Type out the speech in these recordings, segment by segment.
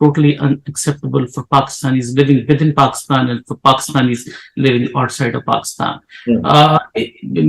totally unacceptable for Pakistanis living within Pakistan and for Pakistanis living outside of Pakistan.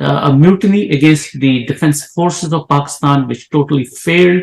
a mutiny against the defense forces of Pakistan which totally failed।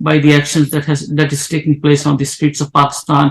by the actions that is taking place on the streets of Pakistan।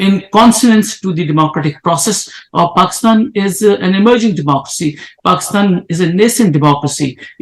in consonance to the democratic process। Pakistan is an emerging democracy, Pakistan is a nascent democracy।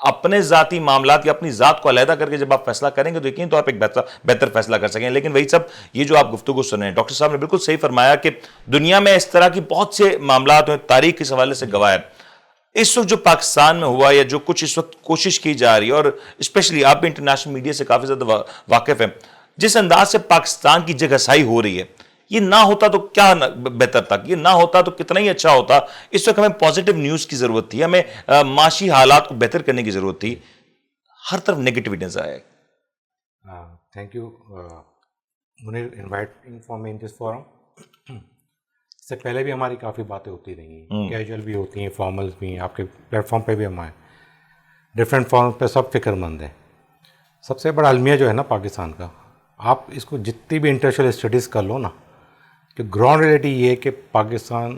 اپنے ذاتی معاملات یا اپنی ذات کو علیحدہ کر کے جب آپ فیصلہ کریں گے تو یقین تو آپ ایک بہتر فیصلہ کر سکیں. لیکن وہی سب یہ جو آپ گفتگو سن رہے ہیں, ڈاکٹر صاحب نے بالکل صحیح فرمایا کہ دنیا میں اس طرح کی بہت سے معاملات ہیں, تاریخ کے حوالے سے گواہ ہے. اس وقت جو پاکستان میں ہوا یا جو کچھ اس وقت کوشش کی جا رہی ہے, اور اسپیشلی آپ بھی انٹرنیشنل میڈیا سے کافی زیادہ واقف ہیں, جس انداز سے پاکستان کی جگہسائی ہو رہی ہے, یہ نہ ہوتا تو کیا بہتر تھا, یہ نہ ہوتا تو کتنا ہی اچھا ہوتا. اس وقت ہمیں پازیٹیو نیوز کی ضرورت تھی, ہمیں معاشی حالات کو بہتر کرنے کی ضرورت تھی. ہر طرف نیگیٹیوٹی نظر آئے. Thank you Munir inviting for me in this forum. اس سے پہلے بھی ہماری کافی باتیں ہوتی رہی ہیں, کیجول بھی ہوتی ہیں, فارملز بھی ہیں. آپ کے پلیٹ فارم پہ بھی ہم آئے, ڈفرینٹ فارم پہ سب فکر مند ہیں. سب سے بڑا المیہ جو ہے نا پاکستان کا, آپ اس کو جتنی بھی انٹرنیشنل اسٹڈیز کر لو نا, کہ گراؤنڈ ریئلٹی یہ ہے کہ پاکستان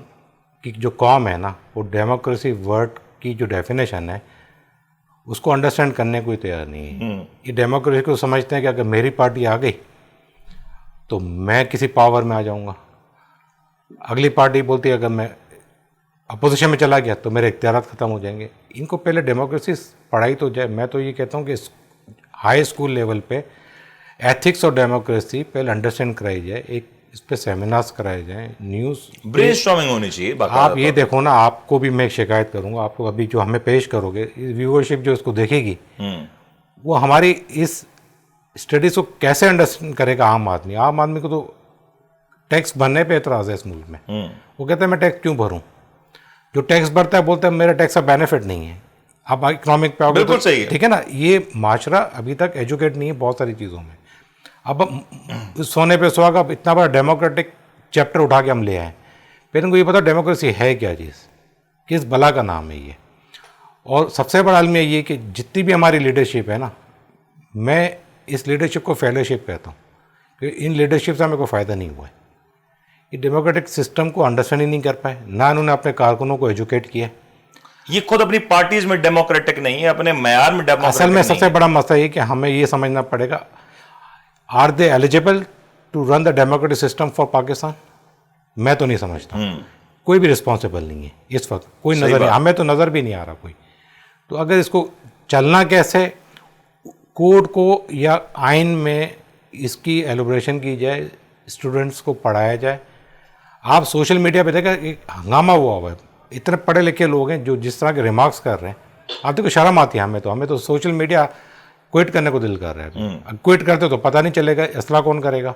کی جو قوم ہے نا, وہ ڈیموکریسی ورڈ کی جو ڈیفینیشن ہے اس کو انڈرسٹینڈ کرنے کو تیار نہیں ہے. یہ ڈیموکریسی کو سمجھتے ہیں کہ اگر میری پارٹی آ گئی تو میں کسی پاور میں آ جاؤں گا, اگلی پارٹی بولتی ہے اگر میں اپوزیشن میں چلا گیا تو میرے اختیارات ختم ہو جائیں گے. ان کو پہلے ڈیموکریسی پڑھائی تو جائے. میں تو یہ کہتا ہوں کہ ہائی اسکول لیول پہ ایتھکس اور ڈیموکریسی پہلے انڈرسٹینڈ کرائی جائے, ایک اس پہ سیمینارز کرائے جائیں, نیوز برین اسٹارمنگ ہونی چاہیے. آپ یہ دیکھو نا, آپ کو بھی میں ایک شکایت کروں گا, آپ کو ابھی جو ہمیں پیش کرو گے, ویورشپ جو اس کو دیکھے گی وہ ہماری اس اسٹڈیز کو کیسے انڈرسٹینڈ کرے گا عام آدمی. عام آدمی کو تو ٹیکس بھرنے پہ اعتراض ہے اس ملک میں. وہ کہتے ہیں میں ٹیکس کیوں بھروں, جو ٹیکس بھرتا ہے بولتا ہے میرا ٹیکس کا بینیفٹ نہیں ہے. اب اکنامک پہ بالکل صحیح ہے, ٹھیک ہے نا. یہ معاشرہ ابھی تک ایجوکیٹ نہیں ہے بہت ساری چیزوں میں. اب سونے پہ سہاگا اب اتنا بڑا ڈیموکریٹک چیپٹر اٹھا کے ہم لے آئے, پھر ان کو یہ پتا ڈیموکریسی ہے کیا چیز, کس بلا کا نام ہے یہ. اور سب سے بڑا المیہ یہ کہ جتنی بھی ہماری لیڈرشپ ہے نا, میں اس لیڈرشپ کو فیلوشپ کہتا ہوں, کہ ان لیڈرشپ سے ہمیں کوئی فائدہ نہیں ہوا ہے. یہ ڈیموکریٹک سسٹم کو انڈرسٹینڈ ہی نہیں کر پائے, نہ انہوں نے اپنے کارکنوں کو ایجوکیٹ کیا. یہ خود اپنی پارٹیز میں ڈیموکریٹک نہیں ہے, اپنے معیار میں ڈیموکریٹک. اصل میں سب سے بڑا مسئلہ یہ کہ ہمیں یہ سمجھنا پڑے گا, are they eligible to run the democratic system for Pakistan. میں تو نہیں سمجھتا, کوئی بھی رسپانسبل نہیں ہے اس وقت, کوئی نظر نہیں, ہمیں تو نظر بھی نہیں آ رہا کوئی. تو اگر اس کو چلنا کیسے, کوڈ کو یا آئین میں اس کی ایلوبریشن کی جائے, اسٹوڈنٹس کو پڑھایا جائے. آپ سوشل میڈیا پہ دیکھیں ایک ہنگامہ ہوا ہے, اتنے پڑھے لکھے لوگ ہیں جو جس طرح کے ریمارکس کر رہے ہیں, آپ دیکھو شرم آتی ہے ہمیں تو سوشل میڈیا کوئٹ کرنے کو دل کر رہا ہے. کوئٹ کرتے تو پتہ نہیں چلے گا, اصلاح کون کرے گا.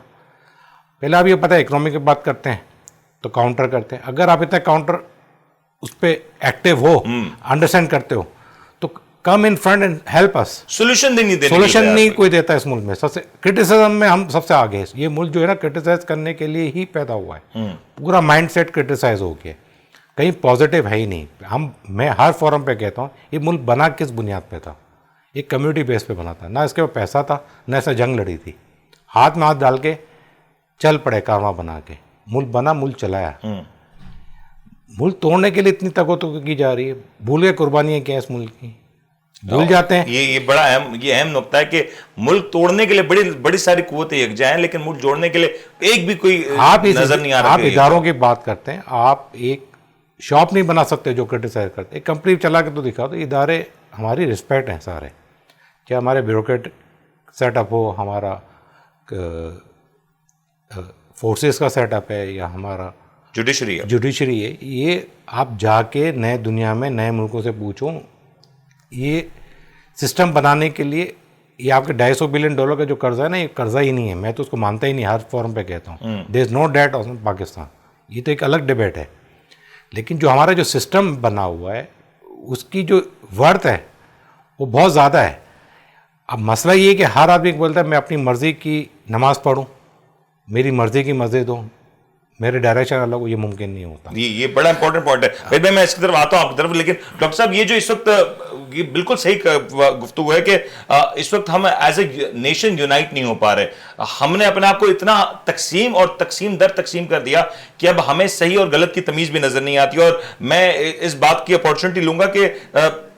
پہلے آپ یہ پتہ ہے اکنامی کی بات کرتے ہیں تو کاؤنٹر کرتے ہیں. اگر آپ اتنا کاؤنٹر اس پہ ایکٹیو ہو, انڈرسٹینڈ کرتے ہو, تو come in front and help us. Solution نہیں کوئی دیتا اس ملک میں. سب سے کرٹیسزم میں ہم سب سے آگے ہیں. یہ ملک جو ہے نا کرٹیسائز کرنے کے لیے ہی پیدا ہوا ہے, پورا مائنڈ سیٹ کرٹیسائز ہو گیا, کہیں پازیٹیو ہے ہی نہیں. میں ہر فورم پہ کہتا ہوں یہ ملک بنا کس بنیاد پہ تھا, ایک کمیونٹی بیس پہ بنا تھا. نہ اس کے پاس پیسہ تھا, نہ ایسا جنگ لڑی تھی. ہاتھ میں ہاتھ ڈال کے چل پڑے کارواں بنا کے, ملک بنا, ملک چلایا. ملک توڑنے کے لیے اتنی تگو کی جا رہی ہے, بھول گئے قربانیاں کیا اس ملک کی, بھول جاتے ہیں. یہ بڑا اہم نقطہ ہے کہ ملک توڑنے کے لیے بڑی ساری قوتیں یکجا ہیں, لیکن ملک جوڑنے کے لیے ایک بھی کوئی نظر نہیں آ رہا. آپ اداروں کی بات کرتے ہیں, آپ ایک شاپ نہیں بنا سکتے جو کرٹیسائز کرتے. ایک کمپنی چلا کے تو دکھا دو. ادارے ہماری رسپیکٹ ہیں سارے, چاہے ہمارے بیوروکریٹ سیٹ اپ ہو, ہمارا فورسز کا سیٹ اپ ہے, یا ہمارا جوڈیشری ہے. یہ آپ جا کے نئے دنیا میں نئے ملکوں سے پوچھو, یہ سسٹم بنانے کے لیے یہ آپ کے $250 بلین کا جو قرضہ ہے نا, یہ قرضہ ہی نہیں ہے. میں تو اس کو مانتا ہی نہیں, ہر فورم پہ کہتا ہوں دیر از نو ڈیٹ آن پاکستان. یہ تو ایک الگ ڈیبیٹ ہے. لیکن جو ہمارا جو سسٹم بنا ہوا ہے اس کی جو ورتھ ہے وہ بہت زیادہ ہے. اب مسئلہ یہ ہے کہ ہر آدمی کو بولتا ہے میں اپنی مرضی کی نماز پڑھوں, میری مرضی کی مسجد ہو, میرے ڈائریکشن الگ ہو. یہ ممکن نہیں ہوتا. یہ بڑا امپورٹنٹ پوائنٹ ہے. پھر میں اس کی طرف آتا ہوں آپ کی طرف, لیکن ڈاکٹر صاحب یہ جو اس وقت یہ بالکل صحیح گفتگو ہے کہ اس وقت ہم ایز اے نیشن یونائٹ نہیں ہو پا رہے. ہم نے اپنے آپ کو اتنا تقسیم اور تقسیم در تقسیم کر دیا کہ اب ہمیں صحیح اور غلط کی تمیز بھی نظر نہیں آتی. اور میں اس بات کی اپارچونٹی لوں گا کہ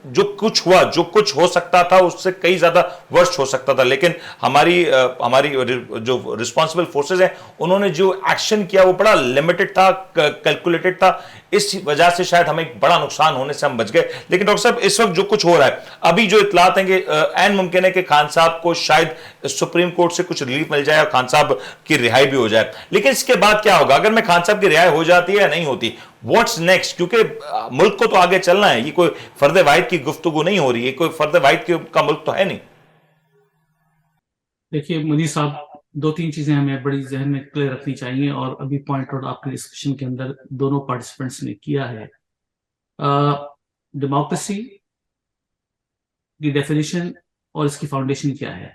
جو کچھ ہوا, جو کچھ ہو سکتا تھا اس سے کئی زیادہ ورسٹ ہو سکتا تھا, لیکن ہماری جو رسپانسبل فورسز ہیں انہوں نے جو ایکشن کیا وہ بڑا لمیٹڈ تھا, کیلکولیٹڈ تھا, اس وجہ سے شاید ہمیں ایک بڑا نقصان ہونے سے ہم بچ گئے. لیکن ڈاکٹر صاحب اس وقت جو کچھ ہو رہا ہے, ابھی جو اطلاعات ہیں کہ عین ممکن ہے کہ خان صاحب کو شاید سپریم کورٹ سے کچھ ریلیف مل جائے اور خان صاحب کی رہائی بھی ہو جائے, لیکن اس کے بعد کیا ہوگا اگر میں خان صاحب کی رہائی ہو جاتی ہے یا نہیں ہوتی, واٹس نیکسٹ؟ کیونکہ ملک کو تو آگے چلنا ہے, یہ کوئی فرد واحد کی گفتگو نہیں ہو رہی ہے, کوئی فرد واحد کا ملک تو ہے نہیں. دیکھیے منیر صاحب, دو تین چیزیں ہمیں بڑی ذہن میں کلیئر رکھنی چاہیے, اور ابھی پوائنٹ آؤٹ آپ کے ڈسکشن کے اندر دونوں پارٹیسپینٹس نے کیا ہے. ڈیموکریسی کی ڈیفینیشن اور اس کی فاؤنڈیشن کیا ہے.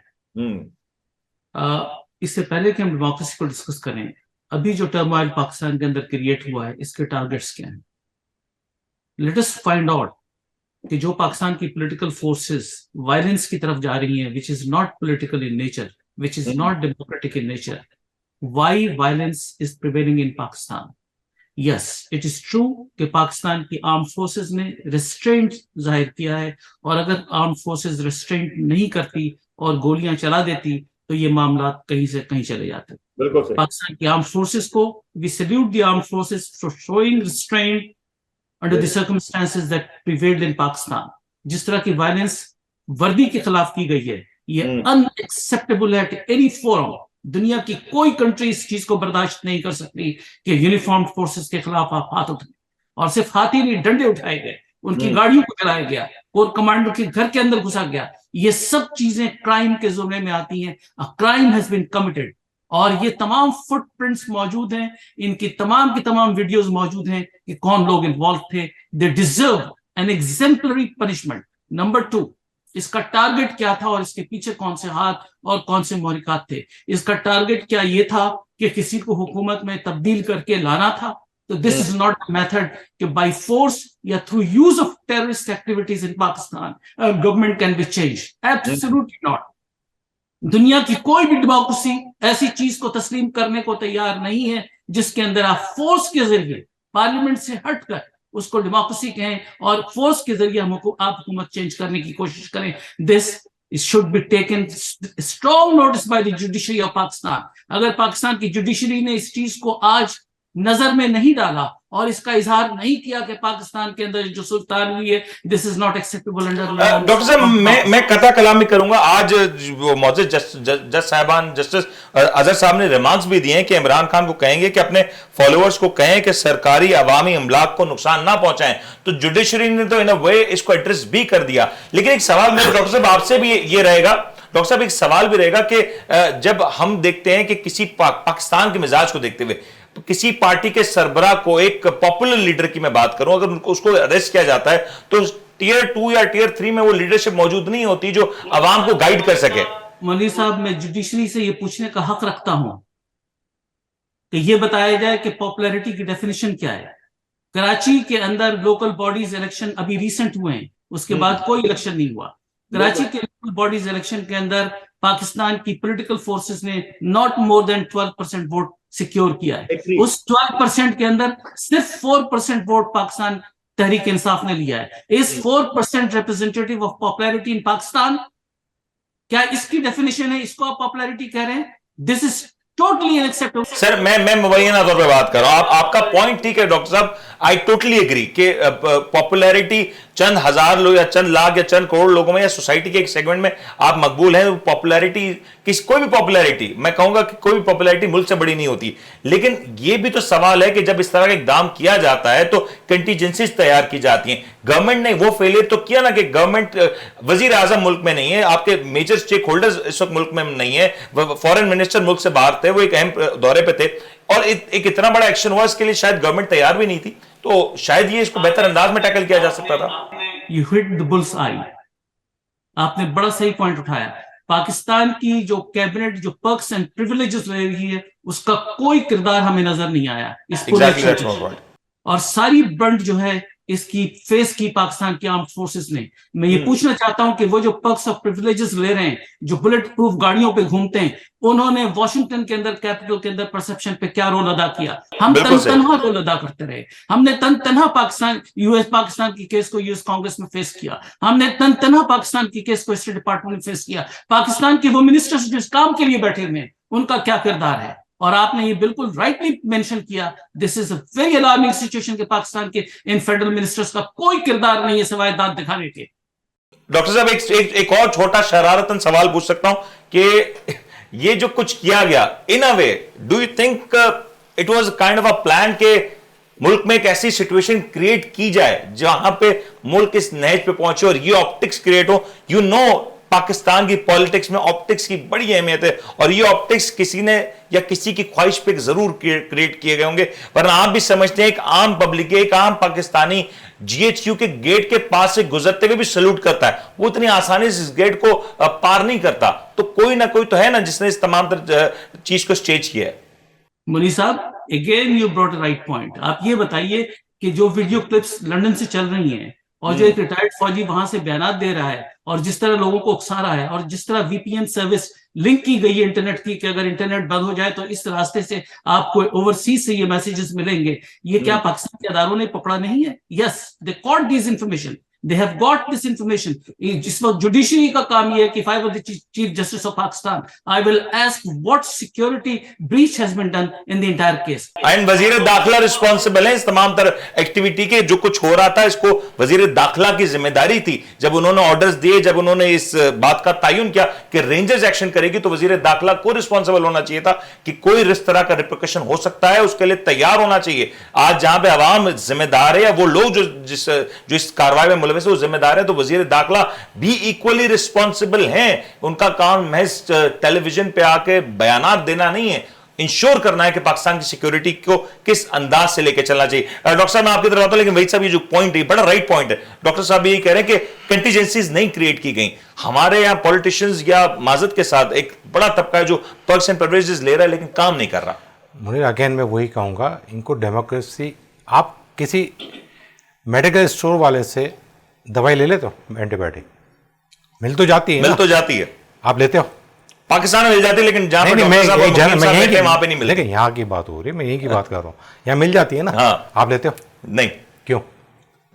اس سے پہلے کہ ہم ڈیموکریسی کو ڈسکس کریں, ابھی جو ٹرموائل پاکستان کے اندر کریٹ ہوا ہے اس کے ٹارگٹس کیا ہیں. لیٹ اس فائنڈ آؤٹ کہ جو پاکستان کی پولیٹیکل فورسز وائلنس کی طرف جا رہی ہیں, which is not political in nature, which is not democratic in nature, why violence is prevailing in Pakistan. Yes, it is true کہ پاکستان کی آرم فورسز نے ریسٹرینٹ ظاہر کیا ہے, اور اگر آرم فورسز ریسٹرینٹ نہیں کرتی اور گولیاں چلا دیتی تو یہ معاملات کہیں سے کہیں چلے جاتے. پاکستان کی آرم فورسز کو we salute the armed forces for showing restraint under the circumstances that prevailed in Pakistan. جس طرح کی وائلنس وردی کے خلاف کی گئی ہے یہ unacceptable ہے at any forum. دنیا کی کوئی کنٹری اس چیز کو برداشت نہیں کر سکتی کہ یونیفارمڈ فورسز کے خلاف آپ ہاتھ اٹھائیں, اور صرف ہاتھ ہی نہیں, ڈنڈے اٹھائے گئے, ان کی گاڑیوں کو جلایا گیا, کور کمانڈر کے گھر کے اندر گھسا گیا. یہ سب چیزیں کرائم کے زمرے میں آتی ہیں. کرائم ہیز بین کمیٹڈ, اور یہ تمام فٹ پرنٹس موجود ہیں, ان کی تمام ویڈیوز موجود ہیں کہ کون لوگ انوالو تھے. They deserve an exemplary punishment. Number 2, اس کا ٹارگٹ کیا تھا اور اس کے پیچھے کون سے ہاتھ اور کون سے محرکات تھے. اس کا ٹارگٹ کیا یہ تھا کہ کسی کو حکومت میں تبدیل کر کے لانا تھا؟ تو this is not a method کہ بائی فورس یا through use of terrorist activities in Pakistan government can be change. Absolutely not. دنیا کی کوئی بھی ڈیموکریسی ایسی چیز کو تسلیم کرنے کو تیار نہیں ہے جس کے اندر آپ فورس کے ذریعے پارلیمنٹ سے ہٹ کر اس کو ڈیموکریسی کہیں اور فورس کے ذریعے آپ حکومت چینج کرنے کی کوشش کریں. دس should be taken strong notice by the judiciary of Pakistan. اگر پاکستان کی جوڈیشری نے اس چیز کو آج نظر میں نہیں ڈالا اور اس کا اظہار نہیں کیا کہ پاکستان کے اندر جو سلطان ہوئی ہے this is not acceptable under law. Doctor صاحب میں قطع کلامی کروں گا. آج معزز جج صاحبان جسٹس اظہر صاحب نے ریمارکس بھی دیے ہیں کہ عمران خان کو کہیں گے کہ اپنے فالوورز کو کہیں کہ سرکاری عوامی املاک کو نقصان نہ پہنچائیں. تو جوڈیشری نے تو ان اے وے اس کو ایڈریس بھی کر دیا. لیکن ایک سوال میرا ڈاکٹر صاحب آپ سے بھی یہ رہے گا, ڈاکٹر صاحب ایک سوال بھی رہے گا کہ جب ہم دیکھتے ہیں کہ کسی پاکستان کے مزاج کو دیکھتے ہوئے تو کسی پارٹی کے سربراہ کو, ایک پاپولر لیڈر کی میں بات کروں, اگر اس کو اریسٹ کیا جاتا ہے تو ٹیئر 2 یا ٹیئر 3 میں وہ لیڈرشپ موجود نہیں ہوتی جو عوام کو گائیڈ کر سکے. منیر صاحب, میں جوڈیشری سے یہ پوچھنے کا حق رکھتا ہوں کہ یہ بتایا جائے کہ پاپولیرٹی کی ڈیفینیشن کیا ہے. کراچی کے اندر لوکل باڈیز الیکشن ابھی ریسنٹ ہوئے ہیں, اس کے بعد کوئی الیکشن نہیں ہوا. کراچی کے لوکل باڈیز الیکشن کے اندر پاکستان کی پولیٹیکل فورسز نے not more than 12% vote secure کیا ہے. اس 12% کے اندر صرف 4% ووٹ پاکستان تحریک انصاف نے لیا ہے. اس 4% ریپرزینٹیٹیو آف پاپولیرٹی ان پاکستان, کیا اس کی ڈیفینیشن ہے؟ اس کو آپ پاپولیرٹی کہہ رہے ہیں؟ دس از ٹوٹلی انیکسیپٹیبل. سر میں مبینہ طور پہ بات کر رہا ہوں, آپ کا پوائنٹ ٹھیک ہے ڈاکٹر صاحب, آئی ٹوٹلی اگری کہ پاپولیرٹی چند ہزار لوگ یا چند لاکھ یا چند کروڑ لوگوں میں یا سوسائٹی کے ایک سیگمنٹ میں آپ مقبول ہیں. پاپولیرٹی کوئی بھی پاپولیرٹی, میں کہوں گا کہ کوئی بھی پاپولیرٹی ملک سے بڑی نہیں ہوتی. لیکن یہ بھی تو سوال ہے کہ جب اس طرح کا اقدام کیا جاتا ہے تو کنٹیجنسیز تیار کی جاتی ہیں. گورنمنٹ نے وہ فیلئر تو کیا نا کہ گورنمنٹ, وزیر اعظم ملک میں نہیں ہے, آپ کے میجر اسٹیک ہولڈرز اس وقت ملک میں نہیں ہے, فورن منسٹر ملک سے باہر تھے, وہ ایک اہم دورے پہ تھے, اور ایک اتنا بڑا ایکشن ہوا, اس کے لیے شاید گورنمنٹ تیار بھی نہیں تھی. تو شاید یہ اس کو بہتر انداز میں ٹیکل کیا جا سکتا تھا. You hit the bull's eye. آپ نے بڑا صحیح پوائنٹ اٹھایا. پاکستان کی جو کیبنٹ جو پرکس اینڈ پریویلیجز لے رہی ہے اس کا کوئی کردار ہمیں نظر نہیں آیا اس پورے. اور ساری برنٹ جو ہے اس کی فیس کی پاکستان کی آرم فورسز نے. میں یہ پوچھنا چاہتا ہوں کہ وہ جو پرکس آف پریویلیجز لے رہے ہیں, جو بلٹ پروف گاڑیوں پہ گھومتے ہیں, انہوں نے واشنگٹن کے اندر, کیپٹل کے اندر پرسپشن پہ کیا رول ادا کیا؟ ہم تنہا رول ادا کرتے رہے. ہم نے تنہا پاکستان کی کیس کو US کانگریس میں فیس کیا. ہم نے تنہا پاکستان کی کیس کو اسٹیٹ ڈپارٹمنٹ میں فیس کیا. پاکستان کے وہ منسٹرز جو اس کام کے لیے بیٹھے ہوئے ہیں, ان کا کیا کردار ہے؟ اور آپ نے یہ بالکل رائٹلی مینشن کیا, دس از اے ویری الارمنگ سچویشن کہ پاکستان کے ان فیڈرل منسٹرز کا کوئی کردار نہیں ہے سوائے دانت دکھانے کے. ڈاکٹر صاحب ایک اور چھوٹا شرارتاً سوال پوچھ سکتا ہوں کہ یہ جو کچھ کیا گیا, in a way do you think it was kind of a plan کہ ملک میں ایک ایسی سچویشن کریٹ کی جائے جہاں پہ ملک اس نہج پہ پہنچے اور یہ آپٹکس کریٹ ہو؟ یو نو پاکستان کی پالیٹکس میں آپٹکس کی بڑی اہمیت ہے, اور یہ آپٹکس کسی نے یا کسی کی خواہش پہ ضرور کریٹ کیے گئے ہوں گے, ورنہ آپ بھی سمجھتے ہیں ایک عام پبلک, ایک عام پاکستانی GHQ کے گیٹ کے پاس سے گزرتے ہوئے بھی سلوٹ کرتا ہے, وہ اتنی آسانی سے اس گیٹ کو پار نہیں کرتا. تو کوئی نہ کوئی تو ہے نا جس نے اس تمام چیز کو سٹیج کیا ہے. منی صاحب, اگین یو بروٹ رائٹ پوائنٹ. آپ یہ بتائیے کہ جو ویڈیو کلپس لندن سے چل رہی ہیں, اور جو ایک ریٹائرڈ فوجی وہاں سے بیانات دے رہا ہے, اور جس طرح لوگوں کو اکسا رہا ہے, اور جس طرح VPN سروس لنک کی گئی ہے انٹرنیٹ کی کہ اگر انٹرنیٹ بند ہو جائے تو اس راستے سے آپ کو اوورسیز سے یہ میسیجز ملیں گے, یہ کیا پاکستان کے اداروں نے پکڑا نہیں ہے؟ Yes, they caught these information, they have got this information. جس وقت جوڈیشری کا کام یہ ہے کہ if I were the Chief Justice of Pakistan, I will ask what security breach has been done in the entire case. And وزیر داخلہ responsible ہیں اس تمام تر ایکٹیویٹی کے. جو کچھ ہو رہا تھا اس کو وزیر داخلہ کی ذمہ داری تھی. جب انہوں نے آرڈرز دیے, جب انہوں نے اس بات کا تعین کیا کہ رینجرز ایکشن کرے گی, تو وزیر داخلہ کو رسپانسبل ہونا چاہیے تھا کہ کوئی اس طرح کا ریپریکشن ہو سکتا ہے, اس کے لیے تیار ہونا چاہیے. آج جہاں پہ عوام ذمہ دار ہے, یا وہ لوگ جو اس کارروائی میں ملوث ہیں وہ ذمہ دار ہیں, تو وزیر داخلہ بھی ایکولی رسپانسبل ہیں. ان کا کام محض ٹیلی ویژن پہ آ کے بیانات دینا نہیں ہے, انشور کرنا ہے کہ پاکستان کی سیکیورٹی کو کس انداز سے لے کے چلنا چاہیے. ڈاکٹر صاحب میں آپ کی طرف آتا ہوں, لیکن وحید صاحب یہ جو پوائنٹ ہے بڑا رائٹ پوائنٹ ہے. ڈاکٹر صاحب یہ کہہ رہے ہیں کہ کنٹیجنسیز نہیں کریٹ کی گئیں. ہمارے یہاں پولیٹیشنز یا معذرت کے ساتھ ایک بڑا طبقہ ہے جو پرکس اینڈ پریویلیجز لے رہا ہے لیکن کام نہیں کر رہا. منیر اگین میں وہی کہوں گا, ان کو ڈیموکریسی, آپ کسی میڈیکل اسٹور والے سے دوائی لے لیتے ہو, اینٹی بایوٹک مل تو جاتی ہے, مل تو جاتی ہے, آپ لیتے ہو, پاکستان میں مل جاتی ہے, لیکن جہاں پر وہاں پہ نہیں ملتی. لیکن یہاں کی بات ہو رہی ہے, میں یہیں کی بات کر رہا ہوں, یہاں مل جاتی ہے نا, آپ لیتے ہو نہیں؟ کیوں؟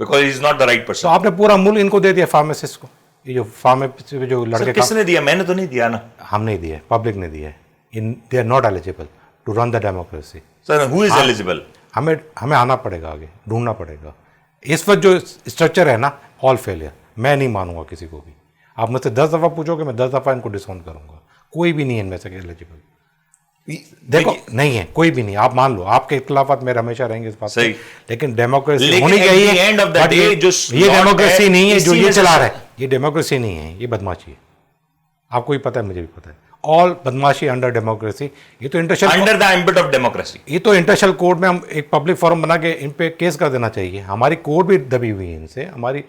Because he is not the right person. تو آپ نے پورا ملک ان کو دے دیا, فارمیسسٹ کو. یہ جو فارمیسسٹ جو لڑکے, کس نے دیا؟ میں نے تو نہیں دیا نا. ہم نہیں دیا, پبلک نے دیا ہے. They are not eligible to run the democracy. Sir who is eligible? ہمیں آنا پڑے گا, آگے ڈھونڈنا پڑے گا. اس وقت جو اسٹرکچر ہے نا, آل فیلئر. میں نہیں مانوں گا کسی کو بھی. آپ مجھ سے 10 دفعہ پوچھو گے, میں 10 دفعہ ان کو ڈساؤن کروں گا. کوئی بھی نہیں ہے ان میں سے ایلیجیبل. دیکھو نہیں ہے, کوئی بھی نہیں. آپ مان لو, آپ کے اختلافات میرے ہمیشہ رہیں گے اس بات سے, لیکن ڈیموکریسی ہونی چاہیے. یہ ڈیموکریسی نہیں ہے جو یہ چلا رہا ہے, یہ ڈیموکریسی نہیں ہے, یہ بدماشی ہے. آپ کو بھی پتہ ہے, مجھے بھی پتہ ہے. آل بدماشی انڈر ڈیموکریسی. یہ تو under the ambit of democracy. یہ تو انٹرنیشنل کورٹ میں ہم ایک پبلک فورم بنا کے ان پہ کیس کر دینا چاہیے. ہماری کورٹ بھی دبی ہوئی ہے ان سے, ہماری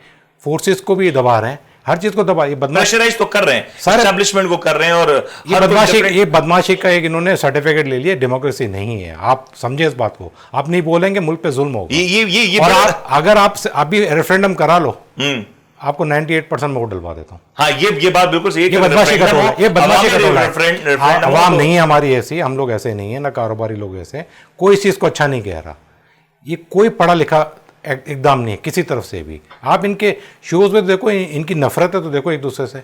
فورسز کو بھی دبا رہے ہیں, ہر چیز کو دبا. یہ بدماشی تو کر رہے ہیں, اسٹیبلشمنٹ کو کر رہے ہیں, اور یہ بدماشی کا ایک انہوں نے سرٹیفکیٹ لے لیا. ڈیموکریسی نہیں ہے, آپ سمجھے اس بات کو. آپ نہیں بولیں گے ملک پہ ظلم ہوگا. اور اگر آپ ابھی ریفرینڈم کرا لو, آپ کو 98% میں ووٹ ڈلوا دیتا ہوں. ہاں یہ بات بالکل صحیح ہے. یہ بدماشی کا ٹول ہے, یہ بدماشی کا ٹول ہے. عوام نہیں ہے ہماری ایسی, ہم لوگ ایسے نہیں ہیں, نہ کاروباری لوگ ایسے. کوئی اس چیز کو اچھا نہیں کہہ رہا. یہ کوئی پڑھا لکھا اقدام نہیں ہے کسی طرف سے بھی. آپ ان کے شوز میں دیکھو, ان کی نفرت ہے تو دیکھو ایک دوسرے سے.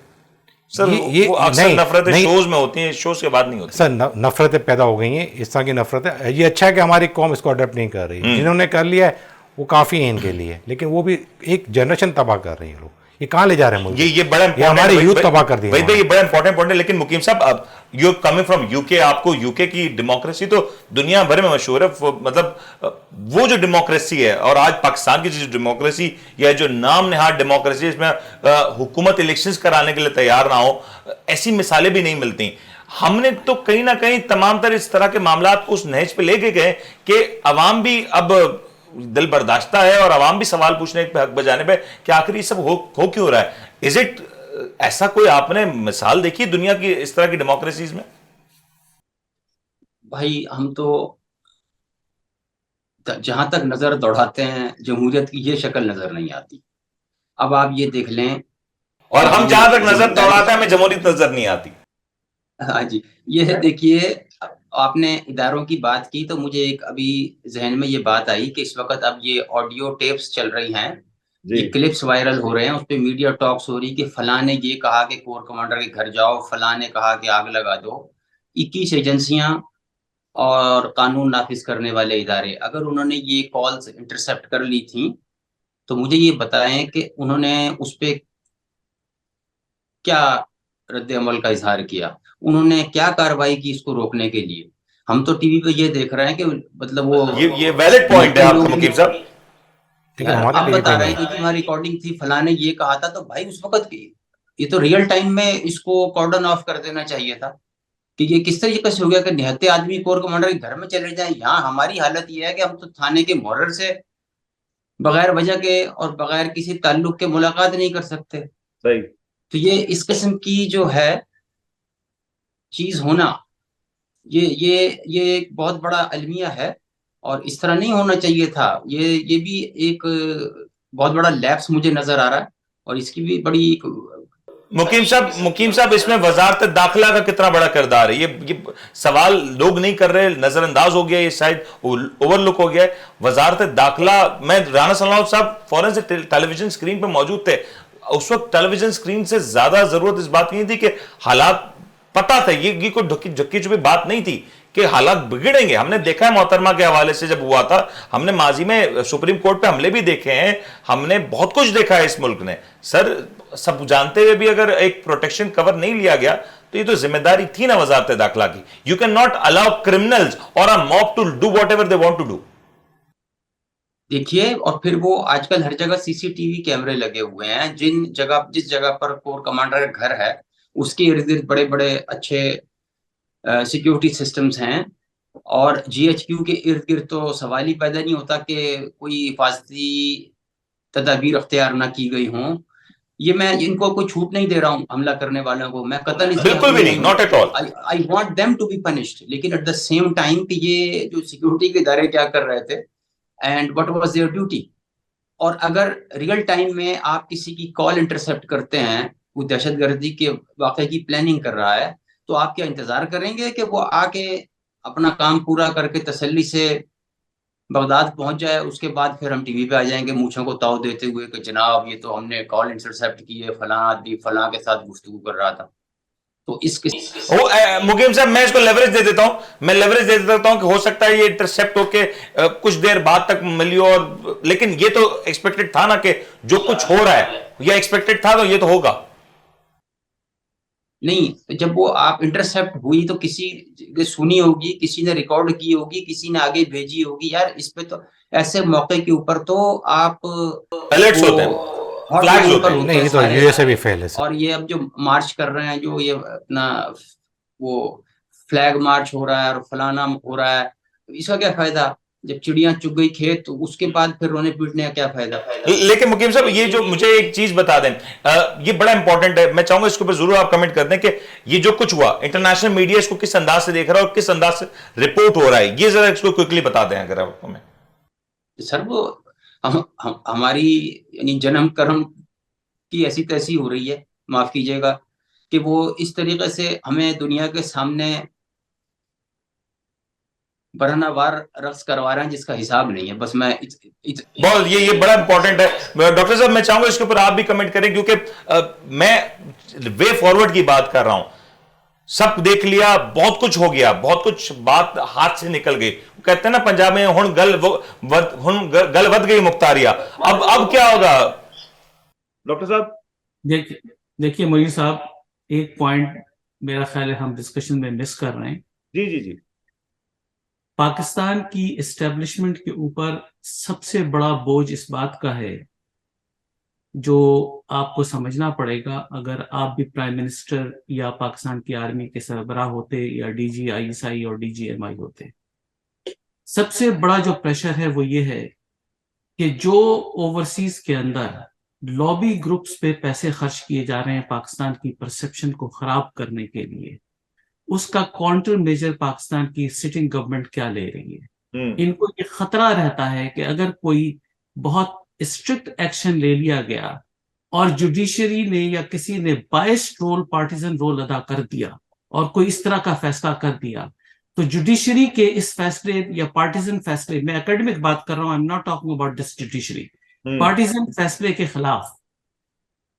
سر وہ اکثر نفرتیں شوز میں ہوتی ہیں, شوز کے بعد نہیں ہوتی. سر نفرتیں پیدا ہو گئی ہیں, اس طرح کی نفرتیں. یہ اچھا ہے کہ ہماری قوم اس کو اڈاپٹ نہیں کر رہی. جنہوں نے کر لیا ہے وہ کافی ہیں ان کے لیے, لیکن وہ بھی ایک جنریشن تباہ کر رہی ہیں لوگ. یہ کہاں لے جا رہے ہیں ملک؟ یہ بڑا ہمارے یوتھ تباہ کر دیا. یہ بڑا امپورٹنٹ پوائنٹ ہے. لیکن مقیم صاحب, اب یو کمنگ فرام یو کے, آپ کو یو کے کی ڈیموکریسی تو دنیا بھر میں مشہور ہے. مطلب وہ جو ڈیموکریسی ہے, اور آج پاکستان کی جو ڈیموکریسی یا جو نام نہاد ڈیموکریسی, اس میں حکومت الیکشنز کرانے کے لیے تیار نہ ہو, ایسی مثالیں بھی نہیں ملتی. ہم نے تو کہیں نہ کہیں تمام تر اس طرح کے معاملات کو اس نہج پہ لے کے گئے کہ عوام بھی اب دل برداشتہ ہے, اور عوام بھی سوال پوچھنے پہ حق بجانے پہ کہ آخر یہ سب ہو کیوں رہا ہے. از اٹ ایسا کوئی آپ نے مثال دیکھی دنیا کی اس طرح کی ڈیموکریسیز میں؟ بھائی ہم تو جہاں تک نظر دوڑاتے ہیں جمہوریت کی یہ شکل نظر نہیں آتی. اب آپ یہ دیکھ لیں, اور ہم جہاں تک نظر دوڑاتے ہیں ہمیں جمہوریت نظر نہیں آتی. ہاں جی, یہ دیکھیے آپ نے اداروں کی بات کی تو مجھے ایک ابھی ذہن میں یہ بات آئی کہ اس وقت اب یہ آڈیو ٹیپس چل رہی ہیں, یہ کلپس وائرل ہو رہے ہیں, اس پہ میڈیا ٹاکس ہو رہی کہ فلاں نے یہ کہا کہ کور کمانڈر کے گھر جاؤ, فلاں نے کہا کہ آگ لگا دو. 21 ایجنسیاں اور قانون نافذ کرنے والے ادارے اگر انہوں نے یہ کالز انٹرسپٹ کر لی تھیں تو مجھے یہ بتائیں کہ انہوں نے اس پہ کیا رد عمل کا اظہار کیا, انہوں نے کیا کارروائی کی اس کو روکنے کے لیے. ہم تو ٹی وی پہ یہ دیکھ رہے ہیں کہ مطلب وہ یہ ویلڈ پوائنٹ ہے آپ کا مقیم صاحب. آپ بتا رہے ہیں کہ ہماری ریکارڈنگ تھی, فلاں نے یہ کہا تھا, تو بھائی اس وقت یہ تو ریئل ٹائم میں اس کو کارڈن آف کر دینا چاہیے تھا کہ یہ کس طریقے سے ہو گیا کہ نہتے آدمی کور کمانڈر کے گھر میں چلے جائیں. یہاں ہماری حالت یہ ہے کہ ہم تو تھانے کے محرر سے بغیر وجہ کے اور بغیر کسی تعلق کے ملاقات نہیں کر سکتے. صحیح. تو یہ اس قسم کی جو ہے چیز ہونا, یہ ایک بہت بڑا المیہ ہے اور اس طرح نہیں ہونا چاہیے تھا. یہ بھی ایک بہت بڑا لیپس مجھے نظر آ رہا ہے اور اس کی بھی بڑی مقیم صاحب اس میں وزارت داخلہ کا کتنا بڑا کردار ہے؟ یہ سوال لوگ نہیں کر رہے, نظر انداز ہو گیا, یہ شاید اوور لک ہو گیا ہے. وزارت داخلہ, میں رانا صلاح صاحب فوراً سے ٹیلی ویژن اسکرین پہ موجود تھے, اس وقت ٹیلی ویژن اسکرین سے زیادہ ضرورت اس بات کی نہیں تھی کہ حالات پتا تھا, یہ کوئی جھکی چھپی بات نہیں تھی کہ حالات بگڑیں گے. ہم نے دیکھا ہے محترمہ کے حوالے سے جب ہوا تھا, ہم نے ماضی میں سپریم کورٹ پہ حملے بھی دیکھے ہیں, ہم نے بہت کچھ دیکھا ہے اس ملک نے. سر سب جانتے ہوئے بھی اگر ایک پروٹیکشن کور نہیں لیا گیا تو یہ تو ذمہ داری تھی نا وزارت داخلہ کی. You can not allow criminals اور a mob to do whatever they want to do. دیکھیے, اور پھر وہ آج کل ہر جگہ سی سی ٹی وی کیمرے لگے ہوئے ہیں, جس جگہ پر کور کمانڈر کا گھر ہے اس کے ارد گرد بڑے بڑے اچھے سیکیورٹی سسٹمز ہیں, اور جی ایچ کیو کے ارد گرد تو سوال ہی پیدا نہیں ہوتا کہ کوئی حفاظتی تدابیر اختیار نہ کی گئی ہوں. یہ میں ان کو کوئی چھوٹ نہیں دے رہا ہوں حملہ کرنے والوں کو, میں قطعاً بالکل بھی نہیں, not at all. I want them to be punished, لیکن at the same time کہ یہ جو سیکیورٹی کے ادارے کیا کر رہے تھے and what was their duty. اور اگر ریئل ٹائم میں آپ کسی کی کال انٹرسپٹ کرتے ہیں, وہ دہشت گردی کے واقعے کی پلاننگ کر رہا ہے, تو آپ کیا انتظار کریں گے کہ وہ آ کے اپنا کام پورا کر کے تسلی سے بغداد پہنچ جائے, اس کے بعد پھر ہم ٹی وی پہ آ جائیں گے مونچھوں کو تاؤ دیتے ہوئے کہ جناب یہ تو ہم نے کال انٹرسپٹ کی ہے, فلاں آدمی فلاں کے ساتھ گفتگو کر رہا تھا. تو اس مقیم صاحب میں اس کو لیوریج دے دیتا ہوں کہ ہو سکتا ہے یہ انٹرسپٹ ہو کے کچھ دیر بعد تک ملی ہو, لیکن یہ تو ایکسپیکٹڈ تھا نا کہ جو کچھ ہو رہا ہے یہ ایکسپیکٹڈ تھا, تو یہ تو ہوگا نہیں. جب وہ آپ انٹرسپٹ ہوئی تو کسی نے سنی ہوگی, کسی نے ریکارڈ کی ہوگی, کسی نے آگے بھیجی ہوگی. یار اس پہ تو ایسے موقع کے اوپر تو آپ الرٹس ہوتے ہیں, فلیگز ہوتے ہیں. نہیں, یہ تو یو ایس اے بھی فیل ہے. اور یہ اب جو مارچ کر رہے ہیں, جو یہ اپنا وہ فلیگ مارچ ہو رہا ہے اور فلانا ہو رہا ہے, اس کا کیا فائدہ؟ جب چڑیاں چگ گئی کھیت تو اس کے بعد پھر رونے پیٹنے کا کیا فائدہ؟ لیکن مقیم صاحب یہ جو مجھے ایک چیز بتا دیں, یہ بڑا امپورٹنٹ ہے, میں چاہوں گا اس کے اوپر ضرور آپ کمنٹ کر دیں کہ یہ جو کچھ ہوا انٹرنیشنل میڈیا اس کو کس انداز سے دیکھ رہا ہے اور کس انداز سے رپورٹ ہو رہا ہے, یہ ذرا اس کو کوئکلی بتا دیں اگر آپ ہمیں. سر وہ ہماری یعنی جنم کرم کی ایسی تیسی ہو رہی ہے, معاف کیجیے گا, کہ وہ اس طریقے سے ہمیں دنیا کے سامنے برہنہ وار رقص کروا رہے ہیں جس کا حساب نہیں ہے. بس میں بہت یہ بڑا امپورٹنٹ ہے. ڈاکٹر صاحب میں چاہوں گا اس کے اوپر آپ بھی کمنٹ کریں, کیونکہ میں وے فارورڈ کی بات کر رہا ہوں. سب دیکھ لیا, بہت کچھ ہو گیا, بہت کچھ بات ہاتھ سے نکل گئی. کہتے ہیں نا پنجاب میں ہن گل ود گئی مختاریہ. اب کیا ہوگا ڈاکٹر صاحب؟ دیکھیے منیر صاحب, ایک پوائنٹ میرا خیال ہے ہم ڈسکشن میں مس کر رہے ہیں. جی پاکستان کی اسٹیبلشمنٹ کے اوپر سب سے بڑا بوجھ اس بات کا ہے جو آپ کو سمجھنا پڑے گا اگر آپ بھی پرائم منسٹر یا پاکستان کی آرمی کے سربراہ ہوتے یا D G I S I اور ڈی جی ایم آئی ہوتے. سب سے بڑا جو پریشر ہے وہ یہ ہے کہ جو اوورسیز کے اندر لابی گروپس پہ پیسے خرچ کیے جا رہے ہیں پاکستان کی پرسپشن کو خراب کرنے کے لیے, اس کا کاؤنٹر میجر پاکستان کی سٹنگ گورنمنٹ کیا لے رہی ہے. ان کو یہ خطرہ رہتا ہے کہ اگر کوئی بہت اسٹرکٹ ایکشن لے لیا گیا اور جوڈیشری نے یا کسی نے بائسڈ رول، پارٹیزن رول ادا کر دیا اور کوئی اس طرح کا فیصلہ کر دیا، تو جوڈیشری کے اس فیصلے یا پارٹیزن فیصلے، میں اکیڈمک بات کر رہا ہوں، I am not talking about this judiciary, partisan فیصلے کے خلاف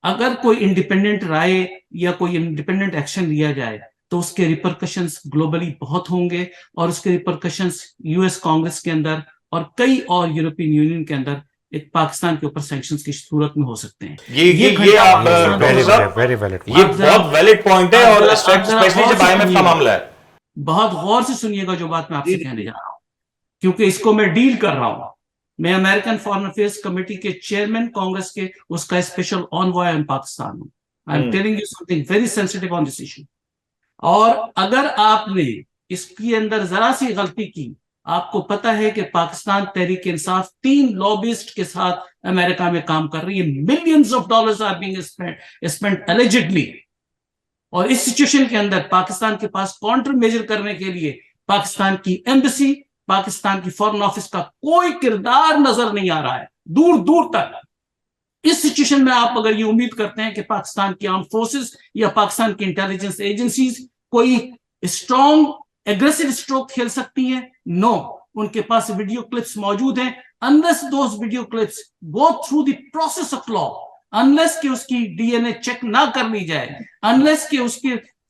اگر کوئی انڈیپینڈنٹ رائے یا کوئی انڈیپینڈنٹ ایکشن لیا جائے تو اس کے ریپرکشنز گلوبلی بہت ہوں گے، اور اس کے ریپرکشنز یو ایس کانگریس کے اندر اور کئی اور یورپین یونین کے اندر ایک پاکستان کے اوپر سینکشنز کی صورت میں ہو سکتے ہیں. یہ آپ یہ بہت ویلڈ پوائنٹ ہے، اور اسپیشلی جب آئی ایم ایف کا معاملہ ہے. بہت غور سے سنیے گا جو بات میں آپ سے کہنے جا رہا ہوں، کیونکہ اس کو میں ڈیل کر رہا ہوں. میں امریکن فارن افیئرس کمیٹی کے چیئرمین کانگریس کے اس کا اسپیشل آنوائے ان پاکستان ہوں. I am telling you some thing very sensitive on this issue. اور اگر آپ نے اس کے اندر ذرا سی غلطی کی، آپ کو پتا ہے کہ پاکستان تحریک انصاف 3 لابسٹ کے ساتھ امریکہ میں کام کر رہی ہے. Millions of dollars are being spent allegedly. اور اس سچویشن کے اندر پاکستان کے پاس کاؤنٹر میجر کرنے کے لیے پاکستان کی ایمبیسی، پاکستان کی فارن آفس کا کوئی کردار نظر نہیں آ رہا ہے دور دور تک. اس سچویشن میں آپ اگر یہ امید کرتے ہیں کہ پاکستان کی آرم فورسز یا پاکستان کی انٹیلیجنس ایجنسیز کوئی اسٹرانگ ایگریسو اسٹروک کھیل سکتی ہیں، نو. ان کے پاس ویڈیو کلپس موجود ہیں. unless those video clips go through the process of law, unless کہ اس کی ڈی این اے چیک نہ کر لی جائے، unless کہ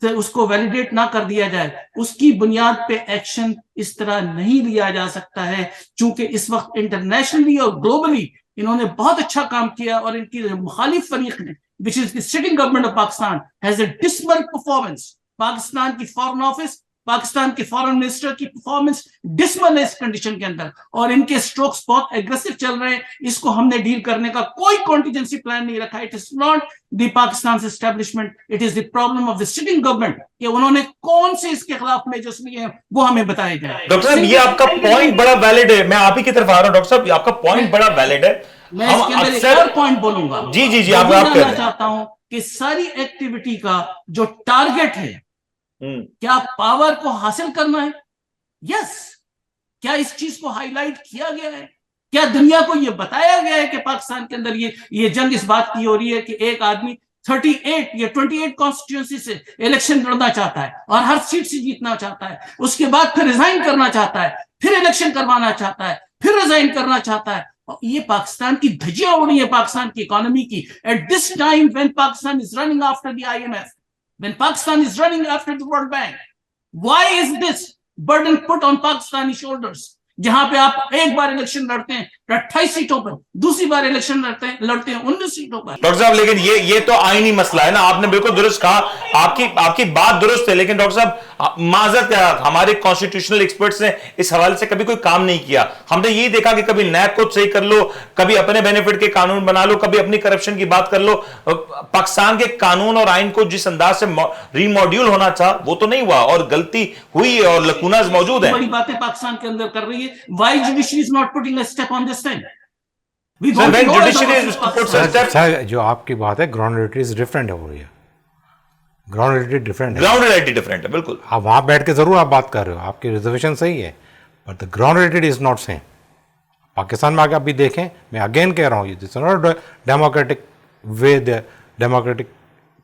اس کو ویلیڈیٹ نہ کر دیا جائے، اس کی بنیاد پہ ایکشن اس طرح نہیں لیا جا سکتا ہے. چونکہ اس وقت انٹرنیشنلی اور گلوبلی انہوں نے بہت اچھا کام کیا، اور ان کی مخالف فریق نے which is the sitting government of Pakistan has a dismal performance. Pakistan کی فارن آفس، پاکستان کے فارن منسٹر کی پرفارمنس ڈسمل ہے اس کنڈیشن کے اندر، اور ان کے سٹروکس بہت ایگریسو چل رہے ہیں. اس کو ہم نے ڈیل کرنے کا کوئی کانٹینجنسی پلان نہیں رکھا. It is not the Pakistan establishment, it is the problem of the sitting government کہ انہوں نے کون سے اس کے خلاف میجرز لیے ہیں وہ ہمیں بتائے جائیں. ڈاکٹر صاحب یہ آپ کا پوائنٹ بڑا ویلڈ ہے. میں آپ ہی کی طرف آ رہا ہوں ڈاکٹر صاحب، آپ کا پوائنٹ بڑا ویلڈ ہے. میں اس کے اندر ایک اور پوائنٹ بولوں گا. جی جی جی آپ کہنا چاہتا ہوں کہ ساری ایکٹیویٹی کا جو ٹارگٹ ہے، کیا پاور کو حاصل کرنا ہے؟ یس. کیا اس چیز کو ہائی لائٹ کیا گیا ہے؟ کیا دنیا کو یہ بتایا گیا ہے کہ پاکستان کے اندر یہ جنگ اس بات کی ہو رہی ہے کہ ایک آدمی 38 یا 28 کانسٹیٹیوئنسی سے الیکشن لڑنا چاہتا ہے اور ہر سیٹ سے جیتنا چاہتا ہے، اس کے بعد پھر ریزائن کرنا چاہتا ہے، پھر الیکشن کروانا چاہتا ہے، پھر ریزائن کرنا چاہتا ہے. یہ پاکستان کی دھجیاں اڑ رہی ہیں پاکستان کی اکانومی کی. At this time when Pakistan is running after the IMF, when Pakistan is running after the World Bank, why is this burden put on Pakistani shoulders? جہاں پہ آپ ایک بار الیکشن لڑتے ہیں 28 سیٹوں پر، دوسری بار الیکشن لڑتے ہیں 19 سیٹوں پر. ڈاکٹر صاحب لیکن یہ تو آئینی مسئلہ ہے نا. آپ نے بالکل درست کہا، آپ کی بات درست ہے، لیکن ڈاکٹر صاحب معذرت کیا، ہمارے کانسٹیٹیوشنل ایکسپرٹس نے اس حوالے سے کبھی کوئی کام نہیں کیا. ہم نے یہی دیکھا کہ کبھی نیب کو صحیح کر لو، کبھی اپنے بینیفٹ کے قانون بنا لو، کبھی اپنی کرپشن کی بات کر لو. پاکستان کے قانون اور آئین کو جس انداز سے ری موڈیول ہونا تھا وہ تو نہیں ہوا، اور غلطی ہوئی اور لکوناز موجود ہیں. بڑی باتیں پاکستان کے اندر کر رہی ہے. Why judiciary is not putting a step on this thing? جو آپ کی بات ہے گراؤنڈ ریئلٹی ڈفرینٹ ہو رہی ہے. گراؤنڈ ریئلٹی ڈفرینٹ ہے. گراؤنڈ ریئلٹی ڈفرینٹ ہے بالکل. آپ وہاں بیٹھ کے ضرور آپ بات کر رہے ہو، آپ کی ریزرویشن صحیح ہے، but the ground reality is not same. Pakistan میں آگے آپ بھی دیکھیں، میں اگین کہہ رہا ہوں، this is not democratic way the democratic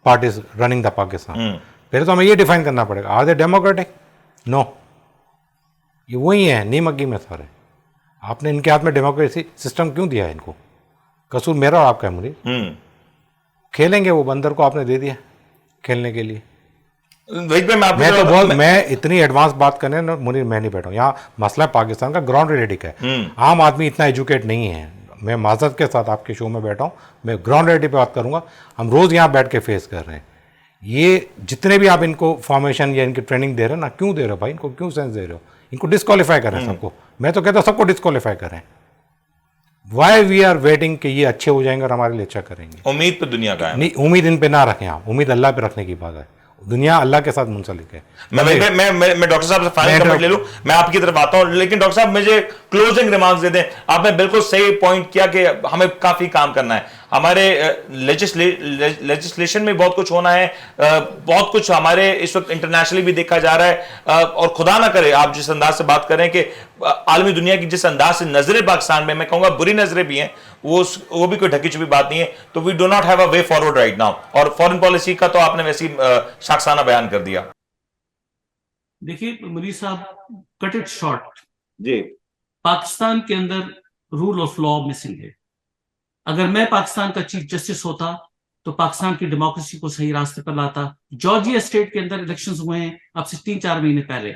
parties running the Pakistan. پہلے تو ہمیں یہ ڈیفائن کرنا پڑے گا، آر دے ڈیموکریٹک؟ نو. یہ وہی ہیں نیم اگی میں سارے. آپ نے ان کے ہاتھ میں ڈیموکریسی سسٹم کیوں دیا ہے؟ ان کو قصور میرا اور آپ کا ہے منیر. کھیلیں گے وہ بندر کو آپ نے دے دیا کھیلنے کے لیے. میں اتنی ایڈوانس بات کرنے منیر میں نہیں بیٹھا. یہاں مسئلہ پاکستان کا گراؤنڈ ریئلٹی کا ہے. عام آدمی اتنا ایجوکیٹ نہیں ہے. میں معذرت کے ساتھ آپ کے شو میں بیٹھا ہوں، میں گراؤنڈ ریئلٹی پہ بات کروں گا. ہم روز یہاں بیٹھ کے فیس کر رہے ہیں. یہ جتنے بھی آپ ان کو فارمیشن یا ان کی ٹریننگ دے رہے ہیں نا، کیوں دے رہے ہو بھائی؟ ان کو کیوں سینس دے رہے ہو؟ ان کو ڈسکوالیفائی کریں سب کو. میں تو کہتا ہوں سب کو ڈسکوالیفائی کریں. وائی وی آر ویٹنگ کہ یہ اچھے ہو جائیں گے اور ہمارے لیے اچھا کریں گے؟ امید پہ دنیا کا ہے نہیں، امید ان پہ نہ رکھیں. آپ امید اللہ پہ رکھنے کی بات ہے. دنیا اللہ کے ساتھ منسلک ہے. میں ڈاکٹر صاحب سے فائنل کمنٹ لے لوں، میں آپ کی طرف آتا ہوں، لیکن ڈاکٹر صاحب مجھے کلوزنگ ریمارکس دے دیں. آپ نے بالکل صحیح پوائنٹ کیا کہ ہمیں کافی کام کرنا ہے. ہمارے لیجسلیشن میں بہت کچھ ہونا ہے، بہت کچھ ہمارے اس وقت انٹرنیشنلی بھی دیکھا جا رہا ہے. اور خدا نہ کرے آپ جس انداز سے بات کریں کہ عالمی دنیا کی جس انداز سے نظریں پاکستان میں کہوں گا بری نظریں بھی ہیں, وہ بھی کوئی ڈھکی چھپی بات نہیں ہے. تو we do not have a way forward right now. اور فورن پالیسی کا تو آپ نے ویسی شاخسانہ بیان کر دیا. دیکھیے منیر صاحب, کٹ اٹ شارٹ, جی پاکستان کے اندر رول آف لا مسنگ ہے. اگر میں پاکستان کا چیف جسٹس ہوتا تو پاکستان کی ڈیموکریسی کو صحیح راستے پر لاتا. جارجیا اسٹیٹ کے اندر الیکشنز ہوئے ہیں اب سے 3-4 مہینے پہلے,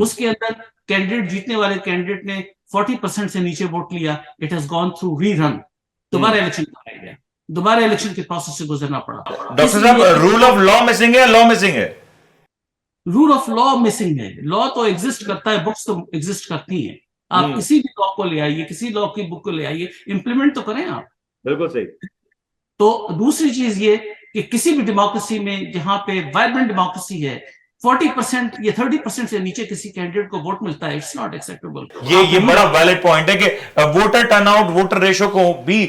اس کے اندر کینڈیڈیٹ, جیتنے والے کینڈیڈیٹ نے 40% سے نیچے ووٹ لیا. اٹ ہیز گون تھرو ری رن. دوبارہ الیکشن کرایا گیا, دوبارہ الیکشن کے پروسیس سے گزرنا پڑا. ڈاکٹر صاحب رول آف لا مسنگ ہے, لا مسنگ ہے؟ رول آف لا مسنگ ہے. لا تو ایگزسٹ کرتا ہے, بکس تو ایگزسٹ کرتی ہیں. آپ کسی بھی لا کو لے آئیے, کسی لا کی بک کو لے آئیے, امپلیمنٹ تو کریں آپ. بالکل صحیح. تو دوسری چیز یہ کہ کسی بھی ڈیموکریسی میں جہاں پہ وائبرنٹ ڈیموکریسی ہے, 40% یا 30% سے نیچے کسی کینڈیڈیٹ کو ووٹ ملتا ہے, اٹس ناٹ ایکسیپٹیبل. یہ بڑا ویلڈ پوائنٹ ہے کہ voter turn out, voter ratio کو بھی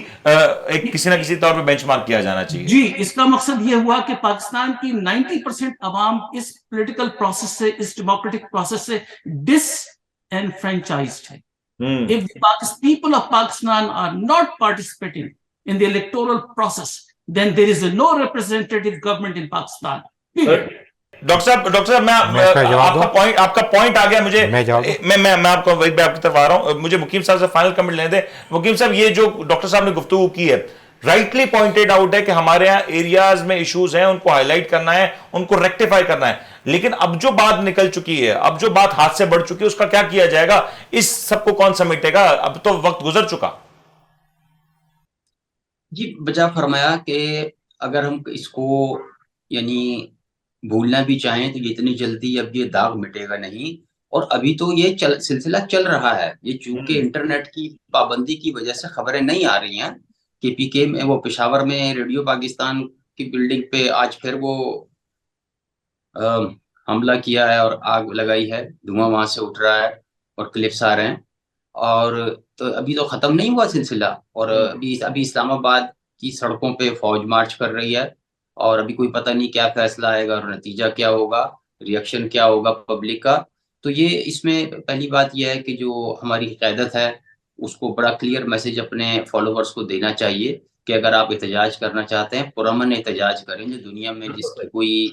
کسی نہ کسی طور پہ بینچ مارک کیا جانا چاہیے. جی, اس کا مقصد یہ ہوا کہ پاکستان کی 90% عوام اس پولیٹیکل پروسیس سے, اس ڈیموکریٹک پروسیس سے ڈس enfranchised ہے. If the people of Pakistan are not participating in the electoral process, then there is no representative government in Pakistan. Doctor صاحب آپ کا پوائنٹ آ گیا مجھے, میں آپ کو وہی پہ آپ کی طرف آ رہا ہوں. مجھے مقیم صاحب سے فائنل کمنٹ لینے دیں. مقیم صاحب, یہ جو ڈاکٹر صاحب نے گفتگو کی ہے, رائٹلی پوائنٹڈ آؤٹ ہے کہ ہمارے یہاں ایریاز میں ایشوز ہیں, ان کو ہائی لائٹ کرنا ہے, ان کو ریکٹیفائی کرنا ہے. لیکن اب جو بات نکل چکی ہے, اب جو بات ہاتھ سے بڑھ چکی ہے, اس کا کیا کیا جائے گا؟ اس سب کو کون سمیٹے گا؟ اب تو وقت گزر چکا. جی بجا فرمایا کہ اگر ہم اس کو یعنی بھولنا بھی چاہیں تو یہ اتنی جلدی اب یہ داغ مٹے گا نہیں. اور ابھی تو یہ سلسلہ چل رہا ہے. یہ چونکہ انٹرنیٹ کی پابندی کی وجہ سے خبریں نہیں آ رہی ہیں. کے پی کے میں, وہ پشاور میں ریڈیو پاکستان کی بلڈنگ پہ آج پھر وہ حملہ کیا ہے اور آگ لگائی ہے, دھواں وہاں سے اٹھ رہا ہے اور کلپس آ رہے ہیں. اور تو ابھی تو ختم نہیں ہوا سلسلہ. اور ابھی اسلام آباد کی سڑکوں پہ فوج مارچ کر رہی ہے, اور ابھی کوئی پتہ نہیں کیا فیصلہ آئے گا اور نتیجہ کیا ہوگا, ریئیکشن کیا ہوگا پبلک کا. تو یہ اس میں پہلی بات یہ ہے کہ جو ہماری قیادت ہے اس کو بڑا کلیئر میسج اپنے فالوورز کو دینا چاہیے کہ اگر آپ احتجاج کرنا چاہتے ہیں, پرامن احتجاج کریں جو دنیا میں جس کی کوئی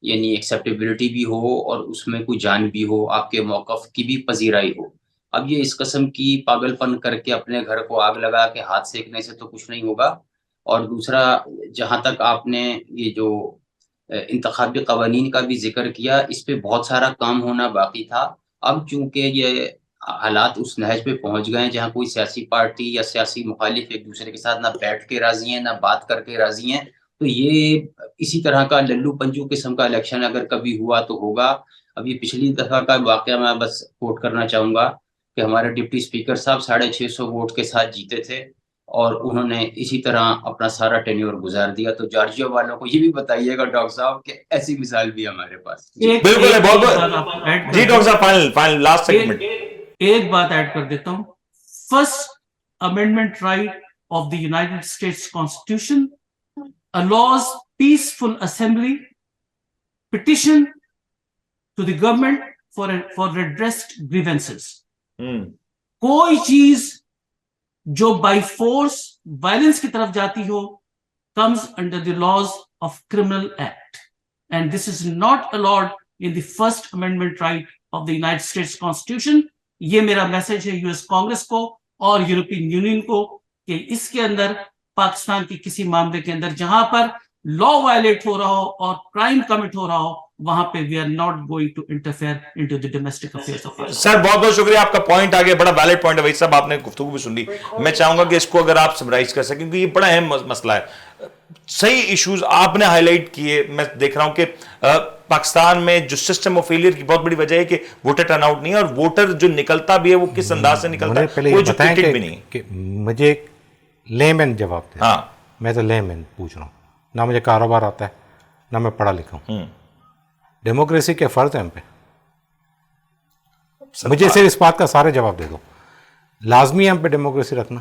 یعنی ایکسیپٹیبلٹی بھی ہو اور اس میں کوئی جان بھی ہو, آپ کے موقف کی بھی پذیرائی ہو. اب یہ اس قسم کی پاگل پن کر کے اپنے گھر کو آگ لگا کے ہاتھ سینکنے سے تو کچھ نہیں ہوگا. اور دوسرا, جہاں تک آپ نے یہ جو انتخابی قوانین کا بھی ذکر کیا, اس پہ بہت سارا کام ہونا باقی تھا. اب چونکہ یہ حالات اس نہج پہ پہنچ گئے ہیں جہاں کوئی سیاسی پارٹی یا سیاسی مخالف ایک دوسرے کے ساتھ نہ بیٹھ کے راضی ہیں نہ بات کر کے راضی ہیں, تو یہ اسی طرح کا للو پنجو قسم کا الیکشن اگر کبھی ہوا تو ہوگا. اب یہ پچھلی دفعہ کا واقعہ میں بس کوٹ کرنا چاہوں گا کہ ہمارے ڈپٹی اسپیکر صاحب 650 ووٹ کے ساتھ جیتے تھے اور انہوں نے اسی طرح اپنا سارا ٹینیور گزار دیا. تو جارجیا والوں کو یہ بھی بتائیے گا ڈاکٹر صاحب کہ ایسی مثال بھی ہمارے پاس. بالکل ہے, بہت جی ڈاکٹر صاحب فائنل لاسٹ سیگمنٹ. ایک بات ایڈ کر دیتا ہوں. First amendment right of the United States constitution allows peaceful assembly, petition to the government for redressed grievances. کوئی چیز جو بائی فورس وائلنس کی طرف جاتی ہو comes under the laws of criminal act, and this is not allowed in the first amendment right of the United States Constitution. یہ میرا message ہے US Congress کو اور یورپین یونین کو کہ اس کے اندر پاکستان کی کسی معاملے کے اندر جہاں پر لا وائلیٹ ہو رہا ہو اور کرائم کمٹ ہو رہا ہو وہاں پہ we are not going to interfere into the domestic affairs of Pakistan. Sir بہت بہت شکریہ, آپ کا پوائنٹ آگے بڑا ویلڈ پوائنٹ ہے. بھائی صاحب آپ نے گفتگو بھی سن لی, میں چاہوں گا کہ اس کو اگر آپ سمرائز کر سکیں کیونکہ یہ بڑا اہم مسئلہ ہے. صحیح ایشوز آپ نے ہائی لائٹ کیے. میں دیکھ رہا ہوں کہ پاکستان میں جو سسٹم آف فیلئر کی بہت بڑی وجہ ہے کہ ووٹر ٹرن آؤٹ نہیں ہے, اور ووٹر جو نکلتا بھی ہے وہ کس انداز سے نکلتا ہے, وہ ایجوکیٹڈ بھی نہیں. کہ مجھے ایک لیمن جواب دے. ہاں میں تو لیمن پوچھ رہا ہوں, نہ مجھے کاروبار آتا ہے نہ میں پڑھا لکھا ہوں. ڈیموکریسی کے فرض ہیں ہم پہ, مجھے صرف اس بات کا سارے جواب دے دو. لازمی ہے ہم پہ ڈیموکریسی رکھنا؟